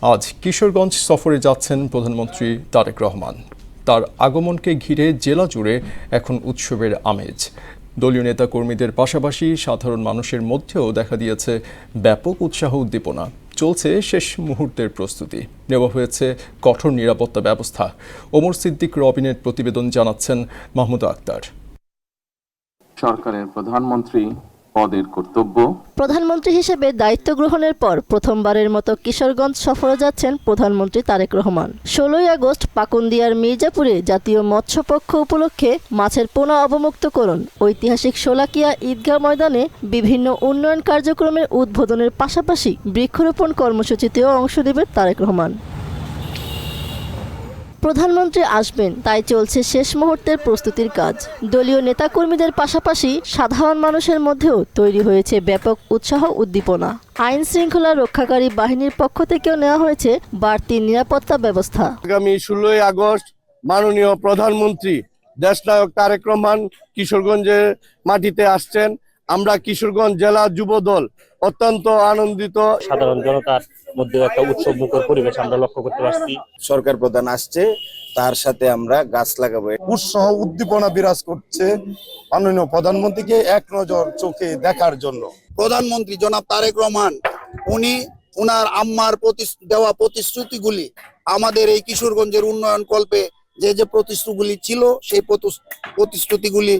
আজ কিশোরগঞ্জ সফরে যাচ্ছেন প্রধানমন্ত্রী তারেক রহমান। তার আগমনকে ঘিরে জেলা জুড়ে এখন উৎসবের আমেজ। দলীয় নেতাকর্মীদের পাশাপাশি সাধারণ মানুষের মধ্যেও দেখা দিয়েছে ব্যাপক উৎসাহ উদ্দীপনা। চলছে শেষ মুহূর্তের প্রস্তুতি, নেওয়া হয়েছে কঠোর নিরাপত্তা ব্যবস্থা। ওমর সিদ্দিক রবিনের প্রতিবেদন জানাচ্ছেন মাহমুদা আক্তার। সরকারের প্রধানমন্ত্রী পদের কর্তব্য। প্রধানমন্ত্রী হিসেবে দায়িত্ব গ্রহণের পর প্রথমবারের মতো কিশোরগঞ্জ সফরে যাচ্ছেন প্রধানমন্ত্রী তারেক রহমান। ১৬ই আগস্ট পাকুন্দিয়ার মির্জাপুরে জাতীয় মৎস্যপক্ষ উপলক্ষে মাছের পোনা অবমুক্তকরণ, ঐতিহাসিক শোলাকিয়া ঈদগাহ ময়দানে বিভিন্ন উন্নয়ন কার্যক্রমের উদ্বোধনের পাশাপাশি বৃক্ষরোপণ কর্মসূচিতেও অংশ নেবেন তারেক রহমান। প্রধানমন্ত্রী আসবেন, তাই চলছে শেষ মুহূর্তের প্রস্তুতির কাজ। দলীয় নেতাকর্মীদের পাশাপাশি সাধারণ মানুষের মধ্যেও তৈরি হয়েছে ব্যাপক উৎসাহ উদ্দীপনা। আইন শৃঙ্খলা রক্ষাকারী বাহিনীর পক্ষ থেকেও নেওয়া হয়েছে বাড়তি নিরাপত্তা ব্যবস্থা। আগামী ১৬ই আগস্ট মাননীয় প্রধানমন্ত্রী দেশনায়ক তারেক রহমান কিশোরগঞ্জের মাটিতে আসছেন। আমরা কিশোরগঞ্জ জেলা যুব দল অত্যন্ত আনন্দিত। সাধারণ জনতার মধ্যে একটা উৎসব মুখর পরিবেশ আমরা লক্ষ্য করতে পারছি। সরকার প্রধান আসছে, তার সাথে আমরা গাছ লাগাবো। উৎসাহ উদ্দীপনা বিরাজ করছে মাননীয় প্রধানমন্ত্রীকে এক নজর চোখে দেখার জন্য। প্রধানমন্ত্রী জনাব তারেক রহমান উনি উনার আম্মার দেওয়া প্রতিশ্রুতিগুলি আমাদের এই কিশোরগঞ্জের উন্নয়ন কল্পে যে প্রতিশ্রুতিগুলি ছিল সেই প্রতিশ্রুতিগুলি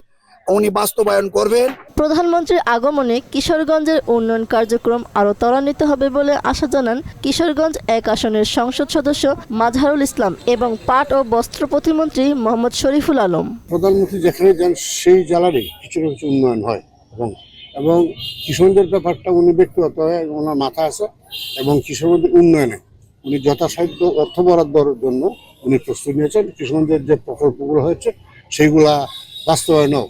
উনি বাস্তবায়ন করবেন। প্রধানমন্ত্রীর আগমনে কিশোরগঞ্জের উন্নয়ন কার্যক্রম আরও ত্বরান্বিত হবে বলে আশা জানান কিশোরগঞ্জ ১ আসনের সংসদ সদস্য মাজহারুল ইসলাম এবং পাট ও বস্ত্র প্রতিমন্ত্রী মোহাম্মদ শরীফুল আলম। প্রধানমন্ত্রী যেখানে যান সেই জেলারই কিছু না কিছু উন্নয়ন হয় এবং কিশোরগঞ্জের ব্যাপারটা উনি ব্যক্তিগত ওনার মাথা আছে এবং কিশোরগঞ্জের উন্নয়নে উনি যথাসাধ্য অর্থ বরাদ্দের জন্য উনি প্রস্তুত নিয়েছেন। কিশোরগঞ্জের যে প্রকল্পগুলো হয়েছে সেইগুলা বাস্তবায়নেও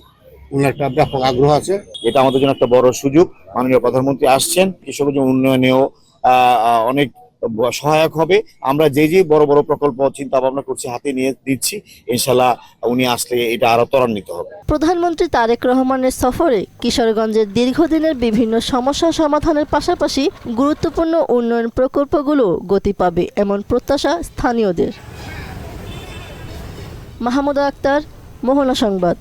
উনার একটা ব্যাপক আগ্রহ আছে। এটা আমাদের জন্য একটা বড় সুযোগ। মাননীয় প্রধানমন্ত্রী আসছেন, কিশোরগঞ্জ উন্নয়নেও অনেক সহায়ক হবে। আমরা যে বড় বড় প্রকল্প চিন্তা ভাবনা করছি, হাতে নিয়ে দিচ্ছি, ইনশাল্লাহ উনি আসলে এটা আরো ত্বরান্বিত হবে। প্রধানমন্ত্রী তারেক রহমানের সফরে কিশোরগঞ্জের দীর্ঘদিনের বিভিন্ন সমস্যা সমাধানের পাশাপাশি গুরুত্বপূর্ণ উন্নয়ন প্রকল্পগুলো গতি পাবে এমন প্রত্যাশা স্থানীয়দের। মাহমুদা আক্তার, মোহনা সংবাদ।